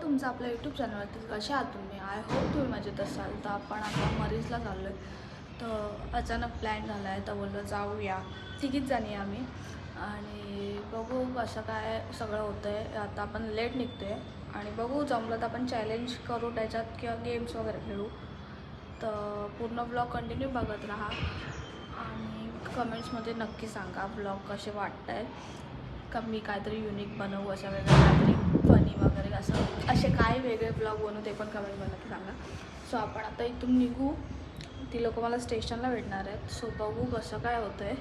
तुमचं आपल्या यूट्यूब चॅनलवरती. कशा आहात तुम्ही? आय होप तुम्ही मजेत असाल. तर आपण आता मरीजला चाललो आहे. तर अचानक प्लॅन झाला आहे, तर बोललो जाऊया, तिघीच जणी आम्ही, आणि बघू कसं काय सगळं होतं आहे. आता आपण लेट निघतो आहे आणि बघू जमलं तर आपण चॅलेंज करू त्याच्यात किंवा गेम्स वगैरे खेळू. तर पूर्ण ब्लॉग कंटिन्यू बघत राहा आणि कमेंट्समध्ये नक्की सांगा ब्लॉग कसे वाटत आहेत. का मी काहीतरी युनिक बनवू, असं वेगळं काहीतरी फनी वगैरे असं असे काय वेगळे ब्लॉग बनवू ते पण कमेंटमध्ये नक्की सांगा. सो आपण आता इथून निघू. ती लोक मला स्टेशनला भेटणार आहेत. सो बघू कसं काय होतं आहे.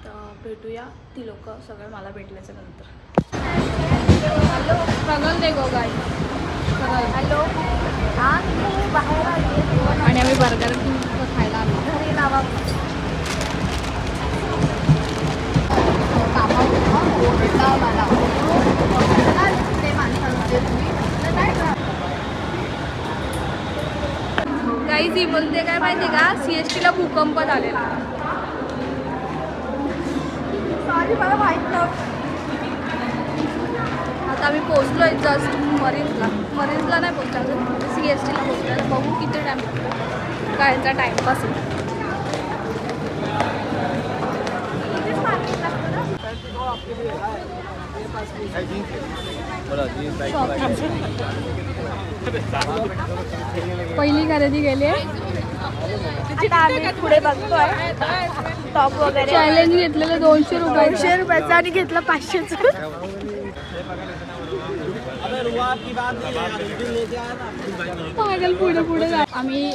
तर भेटूया ती लोक सगळे मला भेटल्याच्या नंतर. हॅलो सगळं दे गो गाई सगळं. हॅलो हां बाहेर आली आणि आम्ही बर्गर खायला आलो. घरी लावा काहीच ही बोलते काय माहिती का, CSTला भूकंप झालेला. सॉरी मला माहीत नव्हतं. आता आम्ही पोचलो आहे जस्ट मरीजला नाही पोचलो अजून, CSTला पोचलो. बघू किती टाईम लागतो, काय याचा टाईमपास आहे. पहिली खरेदी केली आहे. पुढे बघतोय टॉप वगैरे. चॅलेंज घेतलेलं 200 रुपयाचं आणि घेतलं 500चं. पागल पुढे आम्ही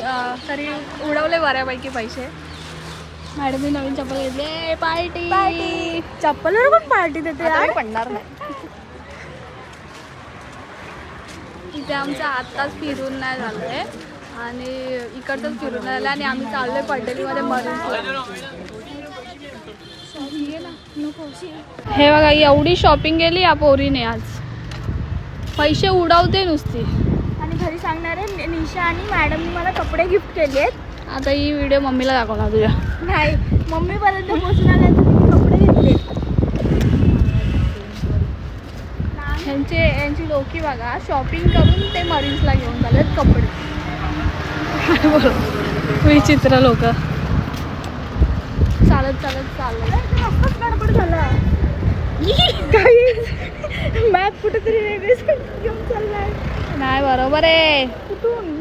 तरी उडवले बऱ्यापैकी पैसे. मॅडमने नवीन चप्पल घेतली. पार्टी चप्पलवर पण पार्टी देते यार. पडणार नाही. इथे आमचं आत्ताच फिरून नाही झालं आहे आणि इकडचंच फिरून झालं आणि आम्ही चाललो आहे पड्डेलीमध्ये मरीजला. हे बघा एवढी शॉपिंग केली या पोरीने आज. पैसे उडवते नुसती. आणि घरी सांगणार आहे निशा आणि मॅडमनी मला कपडे गिफ्ट केले आहेत. आता ही व्हिडिओ मम्मीला दाखवणार तुझ्या. नाही मम्मीपर्यंत पोचणार कपडे घेतले. यांची लोकी बघा, शॉपिंग करून ते मरीन्सला घेऊन चाललेत कपडे. विचित्र लोक. चालत गडबड झाला. मॅप कुठेतरी वेगळीच घेऊन चाललाय. नाही बरोबर आहे. कुठून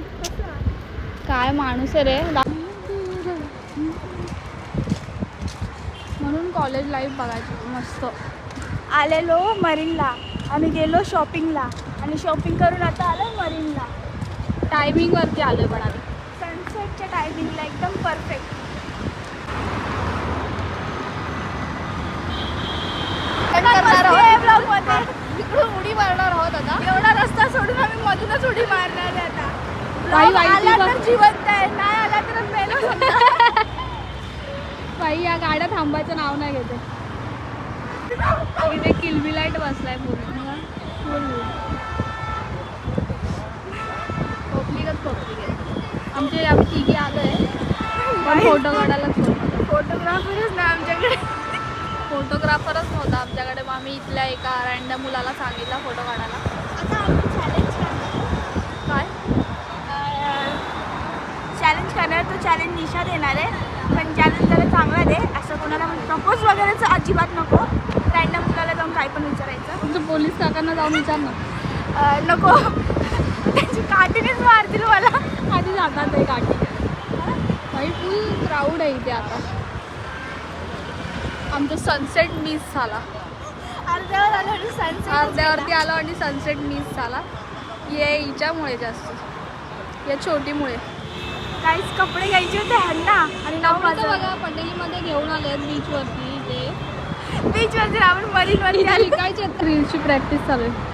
काय माणूस आहे रे. म्हणून कॉलेज लाईफ बघायची मस्त. आलेलो मरीनला, आम्ही गेलो शॉपिंगला आणि शॉपिंग करून आता आलो मरीनला. टायमिंगवरती आलो पण आम्ही सनसेटच्या टायमिंगला एकदम परफेक्ट. इकडून उडी मारणार आहोत आता. एवढा रस्ता सोडून आम्ही मधूनच उडी मारणार आहे आता. आला तर जिवंत आहे, नाही आला तर मेलो. बाई या गाड्या थांबायचं नाव नाही घेते. इथे किल्बी लाईट बसलाय पूर्ण. आमचे आम्ही तिघे आलो आहे फोटो काढायला. फोटोग्राफरच ना आमच्याकडे. फोटोग्राफरच नव्हता आमच्याकडे. मग आम्ही इथल्या एका रँडम मुलाला सांगितलं फोटो काढायला. काय चॅलेंज करणार? तो चॅलेंज निशा देणार आहे. पण चॅलेंज जरा चांगला दे. असं कोणाला प्रपोज वगैरेच अजिबात नको. रँडम मुलाला जाऊन काय पण विचारायचं. तुमचं पोलीस काकांना जाऊन विचार ना. नको त्याची काठीनेच मारतील मला. आधी जातात ते काठी. भाई फुल क्राऊड आहे इथे आता. आमचं सनसेट मिस झाला. अर्ध्यावरती आलो आणि सनसेट मिस झाला. ये हिच्यामुळे जास्त, या छोटीमुळे. काहीच कपडे घ्यायचे होते ह्यांना आणि नाव माझं बघा पटेलीमध्ये घेऊन आले बीचवरती. ते बीचवरती आपण मरीनवरती शिकायचे. रील्सची प्रॅक्टिस चालू आहे.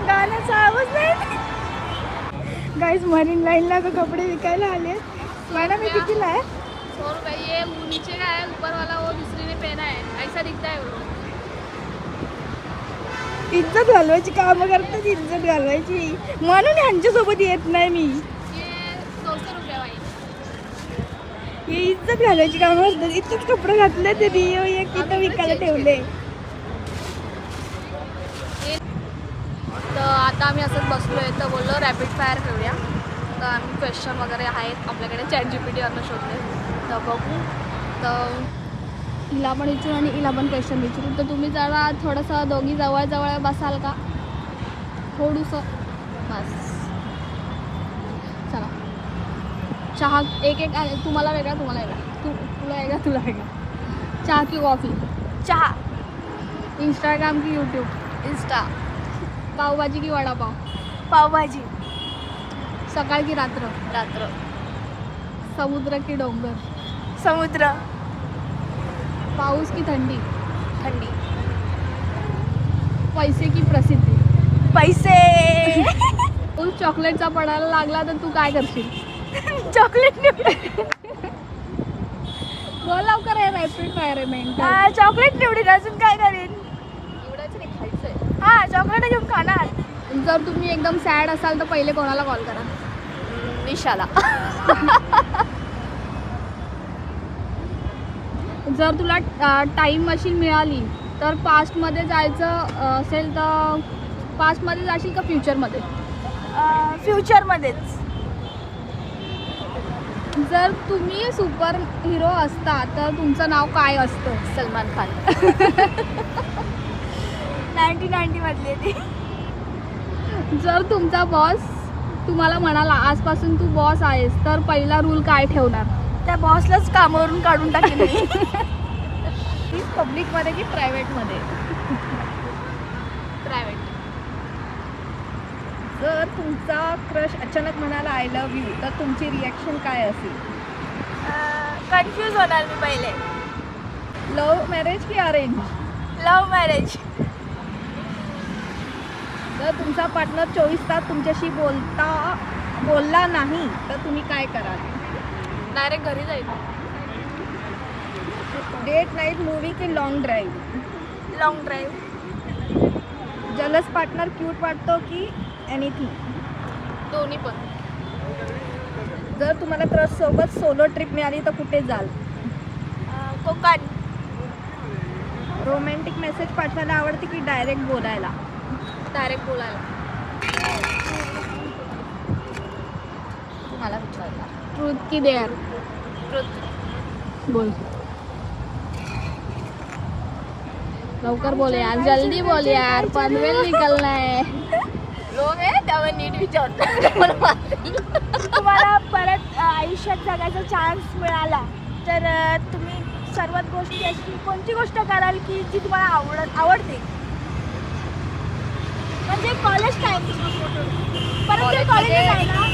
गाण्याचा आवाज नाही. गाइस मरीन लाईनला कपडे विकायला आले. मॅडम ये कितीला है? 100 रुपये. ये नीचे का है, ऊपर वाला वो दूसरी ने पहना है. ऐसा दिखता है वो. इज्जत घालवायची कामं करतात. इज्जत घालवायची म्हणून ह्यांच्यासोबत येत नाही मी. ये 200 रुपये हे इज्जत घालायची कामं असतात. इतकेच कपडे घातले ते रिओ एक इथं विकायला ठेवले. तर आता आम्ही असंच बसलोय तर बोललो रॅपिड फायर खेळूया. तर आम्ही क्वेश्चन वगैरे आहेत आपल्याकडे ChatGPTवरनं शोधले. तर बघू. तर हिला पण विचारू आणि हिला पण क्वेश्चन विचारू. तर तुम्ही जरा थोडंसं दोघी जवळ बसाल का? थोडंसं बस. चला चहा एक तुम्हाला वेगळा तुला वेगळा तुला वेगळा. चहा की कॉफी? चहा. इंस्टाग्राम की यूट्यूब? इंस्टा. पावभाजी की वडापाव? पावभाजी. सकाळ की रात्र? रात्र. समुद्र की डोंगर? समुद्र. पाऊस की थंडी? थंडी. पैसे की प्रसिद्धी? पैसे. तू चॉकलेटचा पडायला लागला तर तू काय करशील? चॉकलेट निवड. बोल लवकर आहे. रॅपिड फायर आहे मेंटल. चॉकलेट निवडीन. अजून काय करेन? एवढंच नाही खायचंय. हा चॉकलेट घेऊन खाणार. जर तुम्ही एकदम सॅड असाल तर पहिले कोणाला कॉल करा? निशाला. जर तुला टाईम मशीन मिळाली तर पास्टमध्ये जायचं असेल तर पास्टमध्ये जाशील का फ्युचरमध्ये? फ्युचरमध्येच. जर तुम्ही सुपर हिरो असता तर तुमचं नाव काय असतं? सलमान खान. 1990 मधले ते. जर तुमचा बॉस तुम्हाला म्हणाला आजपासून तू बॉस आहेस तर पहिला रूल काय ठेवणार? त्या बॉसलाच कामावरून काढून टाकेन मी. पब्लिकमध्ये की प्रायव्हेटमध्ये? प्रायव्हेट. जर तुमचा क्रश अचानक म्हणाला आय लव्ह यू तर तुमची रिॲक्शन काय असेल? कन्फ्यूज होणार मी पहिले. लव्ह मॅरेज की अरेंज? Love marriage. जर तुमचा पार्टनर 24 तास तुमच्याशी बोलला नाही तर तुम्ही काय कराल? डायरेक्ट घरी जाईल. डेट नाईट मूवी की long drive? Long drive. Jealous partner cute वाटतो की एनिथिंग? दोन्ही पण. जर तुम्हाला क्रश सोबत सोलो ट्रिप मिळाली तर कुठे जाल? कोकण. रोमॅन्टिक मेसेज पाठवायला आवडते की डायरेक्ट बोलायला? डायरेक्ट बोलायला. मला विचारला. ट्रूथ की डेअर? ट्रुथ. बोल लवकर बोल यार. जल्दी बोल यार. पनवेल निकलना है. लोक आहे त्यावर नीट विचारतो. तुम्हाला परत आयुष्यात जगायचा चान्स मिळाला तर तुम्ही सर्वात गोष्टी अशी कोणती गोष्ट कराल की जी तुम्हाला आवडते? म्हणजे कॉलेज टाइम. परत ते कॉलेज आहे ना.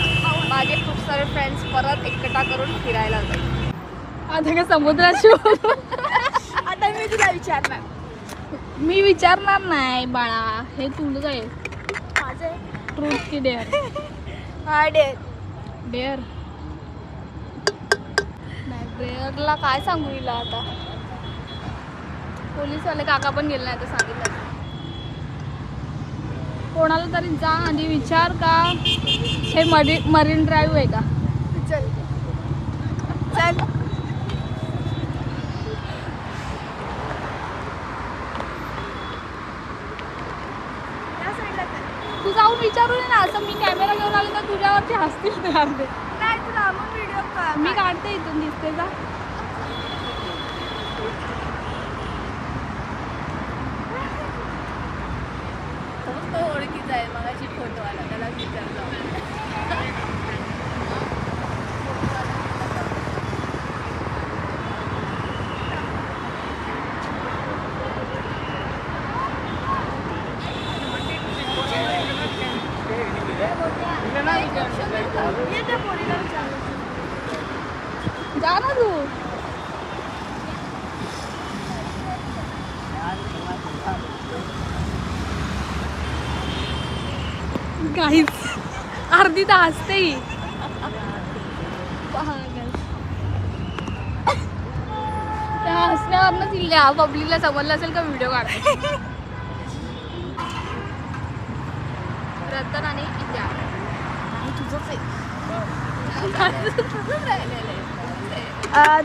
माझे खूप सारे फ्रेंड्स परत एकटा करून फिरायला जाईल. आता काय समुद्राची? आता मी तुला विचारणार. मी विचारणार नाही बाळा. हे तुझं आहे. माझं ट्रूथ की डेअर? हा डेअर. डेअर नाही. डेअरला काय सांगू हिला आता? पोलीसवाले काका पण गेले नाही तर सांगितलं. कोणाला तरी जा आणि विचार का हे मरीन ड्राईव्ह आहे का? चल चल. तू जाऊन विचारू ना. असं मी कॅमेरा घेऊन आले तर तुझ्यावरती हसतील ते अर्धे. नाही तुला मग व्हिडिओ मी काढते इथून दिसते जा. ओळखीचा आहे. मगाशी फोटो आला त्याला विचारलं. जा ना तू. काहीच अर्धी तर हसते ही. त्या हसण्यावरनं तिला पब्लिकला समजलं असेल का व्हिडिओ काढतो. रतन आणि इत्या. तुझंच आहे. तुझंच राहिलेलं आहे.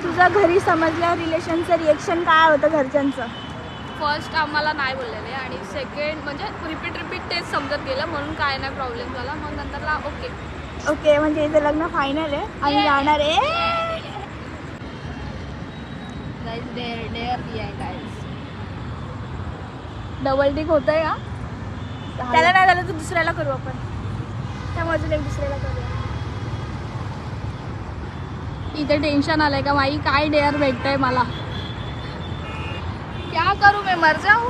तुझा घरी समजल्या रिलेशनचं रिएक्शन काय होतं घरच्यांचं? फर्स्ट आम्हाला नाही बोललेले आणि सेकंड म्हणजे रिपीट तेच समजत गेलं म्हणून काय नाही प्रॉब्लेम झाला. मग नंतरला ओके म्हणजे इथं लग्न फायनल आहे आणि जाणार आहे. डबल टिक होत आहे का? त्याला नाही झालं तर दुसऱ्याला करू आपण. त्यामुळे अजून एक दुसऱ्याला करूया. इथे टेन्शन आलंय का माई काय डेअर भेटतंय मला. क्या करू मैं मर जाऊ.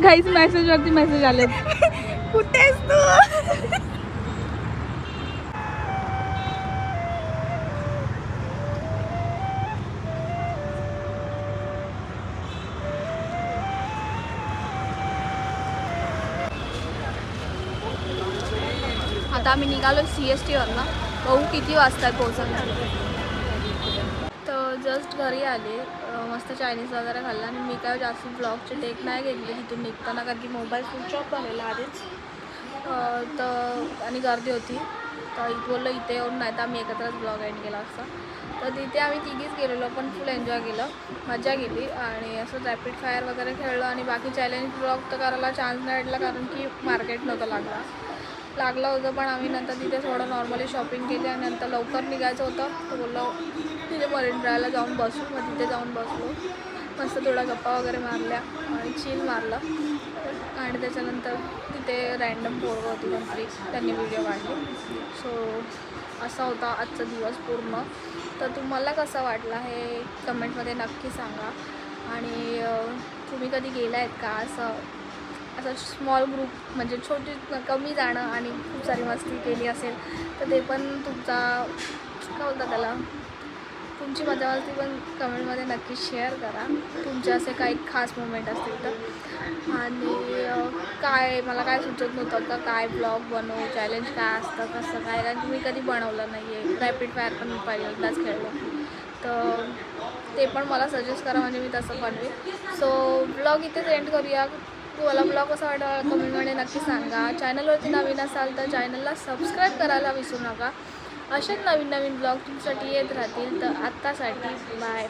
गाईज मेसेज वरती मेसेज आले. कुठेस तू? आता आम्ही निघालो CSTवरनं. बघू किती वाजता पोहोचणार. तर जस्ट घरी आले. मस्त चायनीज वगैरे खाल्लं आणि मी काय जास्त ब्लॉगचे टेक नाही घेतले तिथून निघताना कारण की मोबाईल स्विच ऑफ झालेला आधीच. तर आणि गर्दी होती तर इथं बोललं इथे येऊन नाही तर आम्ही एकत्रच ब्लॉग एंड केला असता. तर तिथे आम्ही तिघीच गेलेलो पण फुल एन्जॉय केलं, मजा केली आणि असं रॅपिड फायर वगैरे खेळलो आणि बाकी चॅलेंज ब्लॉग तर करायला चान्स नाही भेटला कारण की मार्केट नव्हतं लागलं होतं. पण आम्ही नंतर तिथे थोडं नॉर्मली शॉपिंग केली आणि नंतर लवकर निघायचं होतं तर बोललो तिथे मरीन ड्रायव्हला जाऊन बसू. मग तिथे जाऊन बसलो, मस्त थोडा गप्पा वगैरे मारल्या आणि चिल मारलं आणि त्याच्यानंतर तिथे रँडम पोरं होती कोणतरी, त्यांनी व्हिडिओ काढले. सो असा होता आजचा दिवस पूर्ण. तर तुम्हाला कसं वाटलं हे कमेंटमध्ये नक्की सांगा आणि तुम्ही कधी गेला आहेत का असं स्मॉल ग्रुप म्हणजे छोटी कमी जाणं आणि खूप सारी मस्ती केली असेल तर ते पण तुमचा काय बोलतात त्याला तुमची मजा मस्ती पण कमेंटमध्ये नक्की शेअर करा. तुमचे असे काही खास मोमेंट असतील तर. आणि मला काय सुचत नव्हतं का काय ब्लॉग बनवू, चॅलेंज काय असतं कसं काय, कारण मी कधी बनवलं नाही आहे. रॅपिड फायर पण मी पहिल्यांदाच खेळलो तर ते पण मला सजेस्ट करा म्हणजे मी तसं बनवेन. सो ब्लॉग इथेच एंड करूया. तुम्हाला ब्लॉग कसा वाटला कमेंटमध्ये नक्की सांगा. चॅनलवरती नवीन असाल तर चॅनलला सबस्क्राईब करायला विसरू नका. असेच नवीन ब्लॉग तुमच्यासाठी येत राहतील. तर आत्तासाठी बाय.